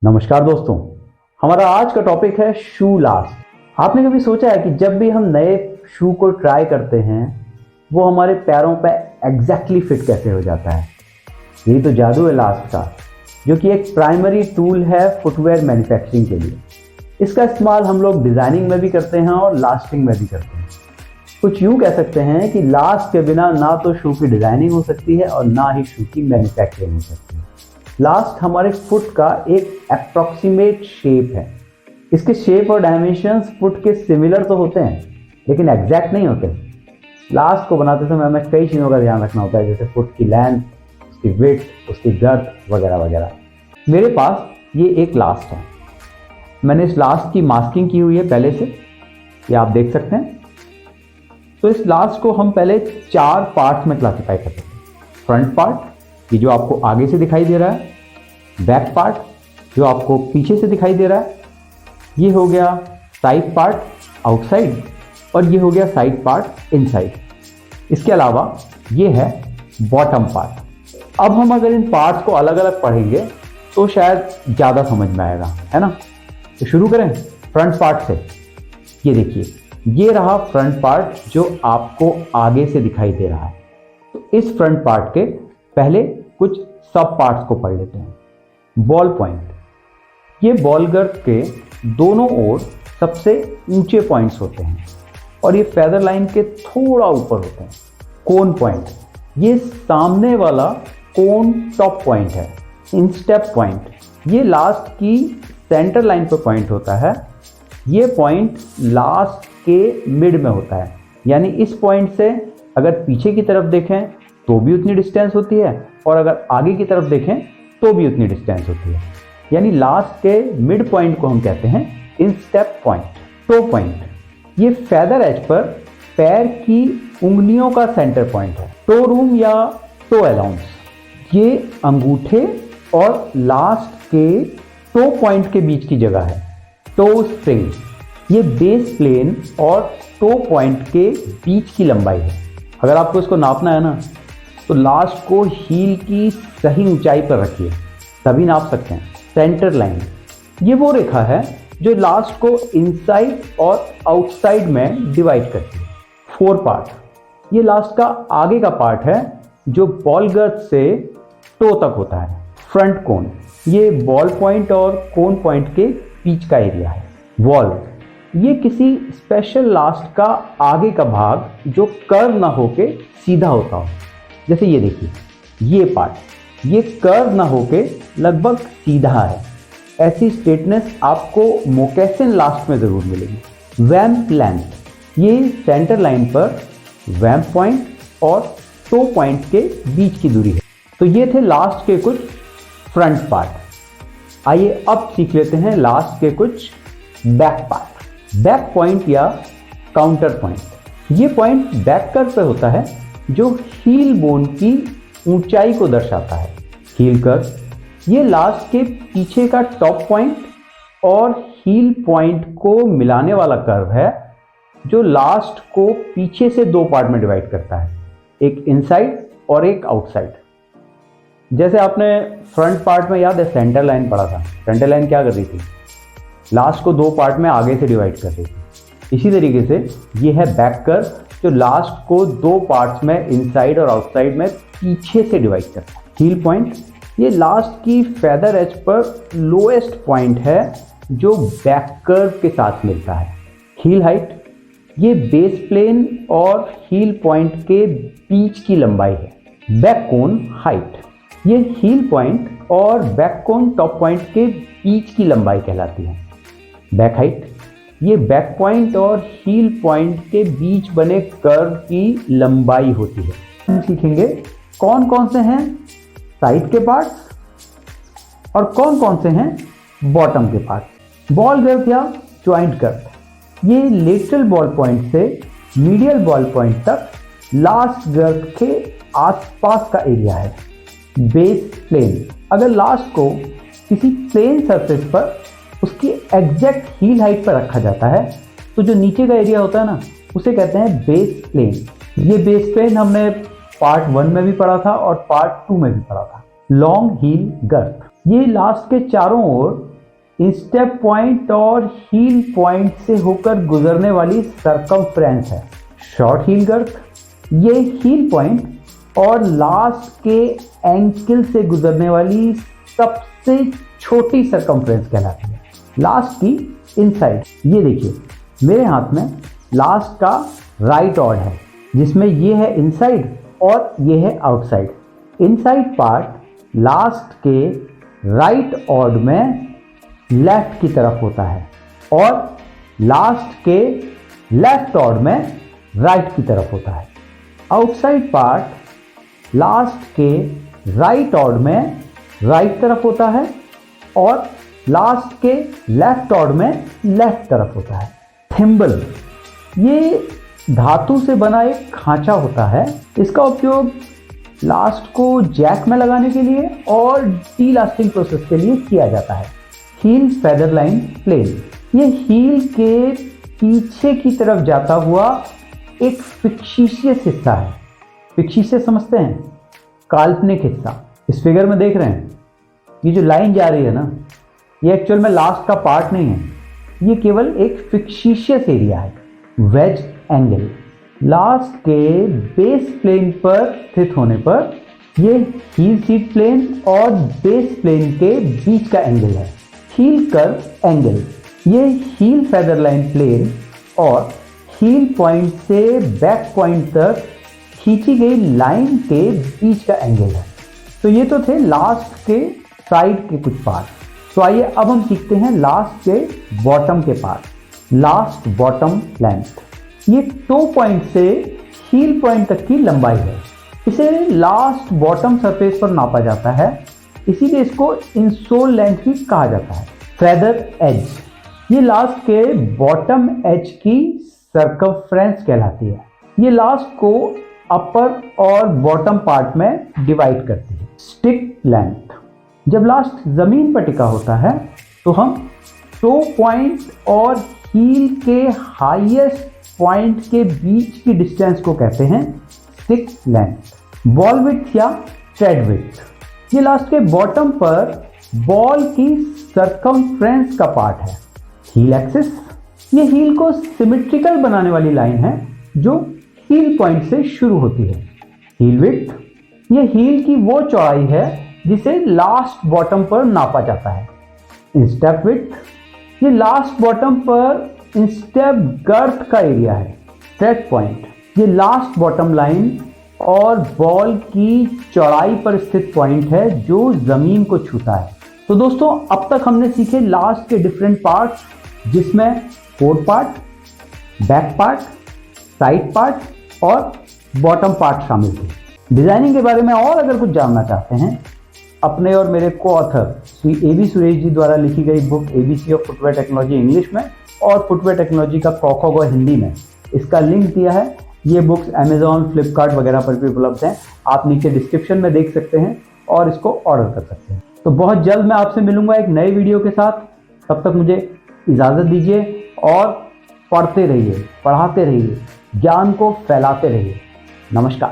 नमस्कार दोस्तों, हमारा आज का टॉपिक है शू लास्ट। आपने कभी सोचा है कि जब भी हम नए शू को ट्राई करते हैं वो हमारे पैरों पे एग्जैक्टली फिट कैसे हो जाता है। यही तो जादू है लास्ट का, जो कि एक प्राइमरी टूल है फुटवेयर मैन्युफैक्चरिंग के लिए। इसका इस्तेमाल हम लोग डिज़ाइनिंग में भी करते हैं और लास्टिंग में भी करते हैं। कुछ यूँ कह सकते हैं कि लास्ट के बिना ना तो शू की डिज़ाइनिंग हो सकती है और ना ही शू की मैन्युफैक्चरिंग हो सकती है। लास्ट हमारे फुट का एक अप्रॉक्सीमेट शेप है। इसके शेप और डायमेंशंस फुट के सिमिलर तो होते हैं लेकिन एग्जैक्ट नहीं होते। लास्ट को बनाते समय हमें कई चीज़ों का ध्यान रखना होता है, जैसे फुट की लेंथ, उसकी विड्थ, उसकी गर्थ वगैरह वगैरह। मेरे पास ये एक लास्ट है। मैंने इस लास्ट की मास्किंग की हुई है पहले से, ये आप देख सकते हैं। तो इस लास्ट को हम पहले 4 पार्ट्स में क्लासिफाई करते हैं। फ्रंट पार्ट, ये जो आपको आगे से दिखाई दे रहा है। बैक पार्ट, जो आपको पीछे से दिखाई दे रहा है। ये हो गया साइड पार्ट आउटसाइड, और ये हो गया साइड पार्ट इनसाइड। इसके अलावा ये है बॉटम पार्ट। अब हम अगर इन पार्ट्स को अलग अलग पढ़ेंगे तो शायद ज़्यादा समझ में आएगा, है ना। तो शुरू करें फ्रंट पार्ट से। ये देखिए, ये रहा फ्रंट पार्ट जो आपको आगे से दिखाई दे रहा है। तो इस फ्रंट पार्ट के पहले कुछ सब पार्ट्स को पढ़ लेते हैं। बॉल पॉइंट, ये बॉल गर्थ के दोनों ओर सबसे ऊंचे पॉइंट्स होते हैं और ये फेदर लाइन के थोड़ा ऊपर होते हैं। कोन पॉइंट, ये सामने वाला कोन टॉप पॉइंट है। इंस्टेप पॉइंट, ये लास्ट की सेंटर लाइन पर पॉइंट होता है। ये पॉइंट लास्ट के मिड में होता है, यानी इस पॉइंट से अगर पीछे की तरफ देखें तो भी उतनी डिस्टेंस होती है और अगर आगे की तरफ देखें तो भी उतनी डिस्टेंस होती है। यानी लास्ट के मिड पॉइंट को हम कहते हैं इंस्टेप पॉइंट। टो पॉइंट, ये फेदर एज पर पैर की उंगलियों का सेंटर पॉइंट है। टो रूम या टो अलाउंस, ये अंगूठे और लास्ट के टो पॉइंट के बीच की जगह है। टो स्प्रिंग, ये बेस प्लेन और टो पॉइंट के बीच की लंबाई है। अगर आपको इसको नापना है ना, तो लास्ट को हील की सही ऊंचाई पर रखिए, तभी नाप सकते हैं। सेंटर लाइन, ये वो रेखा है जो लास्ट को इनसाइड और आउटसाइड में डिवाइड करती है। 4 पार्ट, ये लास्ट का आगे का पार्ट है जो बॉल गर्थ से टो तक होता है। फ्रंट कोन, ये बॉल पॉइंट और कोन पॉइंट के बीच का एरिया है। वॉल, ये किसी स्पेशल लास्ट का आगे का भाग जो कर्व ना होके सीधा होता हो। जैसे ये देखिए, ये पार्ट ये कर्व ना होके लगभग सीधा है। ऐसी स्ट्रेटनेस आपको मोकेसिन लास्ट में जरूर मिलेगी। वैम्प लेंथ, ये सेंटर लाइन पर वैम्प पॉइंट और टो पॉइंट के बीच की दूरी है। तो ये थे लास्ट के कुछ फ्रंट पार्ट। आइए अब सीख लेते हैं लास्ट के कुछ बैक पार्ट। बैक पॉइंट या काउंटर पॉइंट, ये पॉइंट बैक कर्व पे होता है जो हील बोन की ऊंचाई को दर्शाता है। हील कर्व, ये लास्ट के पीछे का टॉप पॉइंट और हील पॉइंट को मिलाने वाला कर्व है जो लास्ट को पीछे से 2 पार्ट में डिवाइड करता है, एक इनसाइड और एक आउटसाइड। जैसे आपने फ्रंट पार्ट में याद है सेंटर लाइन पढ़ा था। सेंटर लाइन क्या कर रही थी? लास्ट को 2 पार्ट में आगे से डिवाइड कर रही थी। इसी तरीके से ये है बैक कर्व जो लास्ट को 2 पार्ट्स में इनसाइड और आउटसाइड में पीछे से डिवाइड करता है। हील पॉइंट, ये लास्ट की फेदर एज पर लोएस्ट पॉइंट है जो बैक कर्व के साथ मिलता है। हील हाइट, ये बेस प्लेन और हील पॉइंट के बीच की लंबाई है। बैक कोन हाइट, ये हील पॉइंट और बैक कोन टॉप पॉइंट के बीच की लंबाई कहलाती है। बैक हाइट, ये बैक पॉइंट और हील पॉइंट के बीच बने कर्व की लंबाई होती है। हम सीखेंगे कौन कौन से हैं साइड के पार्ट्स और कौन कौन से हैं बॉटम के पार्ट्स। बॉल गर्थ या जॉइंट गर्थ, ये लेटरल बॉल पॉइंट से मीडियल बॉल पॉइंट तक लास्ट गर्थ के आसपास का एरिया है। बेस प्लेन, अगर लास्ट को किसी प्लेन सरफेस पर उसकी एग्जैक्ट हील हाइट पर रखा जाता है तो जो नीचे का एरिया होता है ना, उसे कहते हैं बेस प्लेन। ये बेस प्लेन हमने पार्ट 1 में भी पढ़ा था और पार्ट 2 में भी पढ़ा था। लॉन्ग हील गर्थ, ये लास्ट के चारों ओर इंस्टेप पॉइंट और हील पॉइंट से होकर गुजरने वाली सरकमफ्रेंस है। शॉर्ट हील गर्थ, ये हील पॉइंट और लास्ट के एंकल से गुजरने वाली सबसे छोटी सरकमफ्रेंस कहलाती है। लास्ट की इनसाइड, ये देखिए मेरे हाथ में लास्ट का राइट ऑड है, जिसमें ये है इनसाइड और ये है आउटसाइड। इनसाइड पार्ट लास्ट के राइट ऑड में लेफ्ट की तरफ होता है और लास्ट के लेफ्ट ऑड में राइट की तरफ होता है। आउटसाइड पार्ट लास्ट के राइट ऑड में राइट तरफ होता है और लास्ट के लेफ्ट ऑड में लेफ्ट तरफ होता है। थिम्बल, ये धातु से बना एक खांचा होता है। इसका उपयोग लास्ट को जैक में लगाने के लिए और डी लास्टिंग प्रोसेस के लिए किया जाता है। हील फेदर लाइन प्लेन, ये हील के पीछे की तरफ जाता हुआ एक फिक्शिशियस हिस्सा है। फिक्शिशियस समझते हैं? काल्पनिक हिस्सा। इस फिगर में देख रहे हैं, ये जो लाइन जा रही है ना, ये एक्चुअल में लास्ट का पार्ट नहीं है, ये केवल एक फिक्शिशियस एरिया है। वेज एंगल, लास्ट के बेस प्लेन पर स्थित होने पर ये हील सीट प्लेन और बेस प्लेन के बीच का एंगल है। हील कर्व एंगल, ये हील फेदर लाइन प्लेन और हील पॉइंट से बैक पॉइंट तक खींची गई लाइन के बीच का एंगल है। तो ये तो थे लास्ट के साइड के कुछ पार्ट। तो आइए अब हम सीखते हैं लास्ट के बॉटम के पार्ट। लास्ट बॉटम लेंथ, ये टो पॉइंट से हील पॉइंट तक की लंबाई है। इसे लास्ट बॉटम सरफेस पर नापा जाता है, इसीलिए इसको इंसोल लेंथ भी कहा जाता है। फेदर एज, ये लास्ट के बॉटम एज की सर्कमफ्रेंस कहलाती है। ये लास्ट को अपर और बॉटम पार्ट में डिवाइड करती है। स्टिक लेंथ, जब लास्ट जमीन पर टिका होता है तो हम टो पॉइंट और हील के हाईएस्ट पॉइंट के बीच की डिस्टेंस को कहते हैं स्टिक लेंथ। बॉल विड्थ या ट्रेड विड्थ, ये लास्ट के बॉटम पर बॉल की सर्कमफ्रेंस का पार्ट है। हील एक्सिस, ये हील को सिमेट्रिकल बनाने वाली लाइन है जो हील पॉइंट से शुरू होती है। हील विड्थ, ये हील की वो चौड़ाई है जिसे लास्ट बॉटम पर नापा जाता है। इंस्टेप विड्थ, ये लास्ट बॉटम पर इंस्टेप गर्थ का एरिया है। सेट पॉइंट, ये लास्ट बॉटम लाइन और बॉल की चौड़ाई पर स्थित पॉइंट है जो जमीन को छूता है। तो दोस्तों अब तक हमने सीखे लास्ट के डिफरेंट पार्ट्स, जिसमें four part, back part, side part और बॉटम पार्ट शामिल थे। डिजाइनिंग के बारे में और अगर कुछ जानना चाहते हैं, अपने और मेरे को ऑथर श्री ए.बी. सुरेश जी द्वारा लिखी गई book ABC of footwear technology English में और फुटवेयर टेक्नोलॉजी का क ख ग हिंदी में, इसका लिंक दिया है। ये बुक्स अमेजॉन, फ्लिपकार्ट वगैरह पर भी उपलब्ध हैं। आप नीचे डिस्क्रिप्शन में देख सकते हैं और इसको ऑर्डर कर सकते हैं। तो बहुत जल्द मैं आपसे मिलूंगा एक नए वीडियो के साथ। तब तक मुझे इजाज़त दीजिए और पढ़ते रहिए, पढ़ाते रहिए, ज्ञान को फैलाते रहिए। नमस्कार।